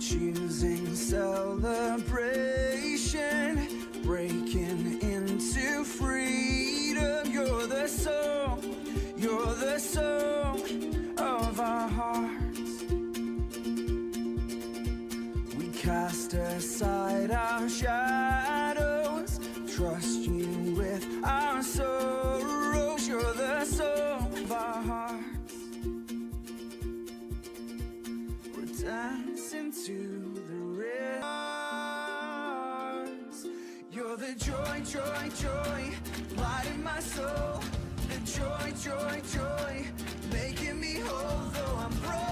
choosing celebration, breaking into freedom. You're the song of our hearts. We cast aside our shadows, trust you with our sorrows. You're the song of our hearts. We're dancing to the rivers. You're the joy, joy, joy, light in my soul. The joy, joy, joy, making me whole though I'm broken.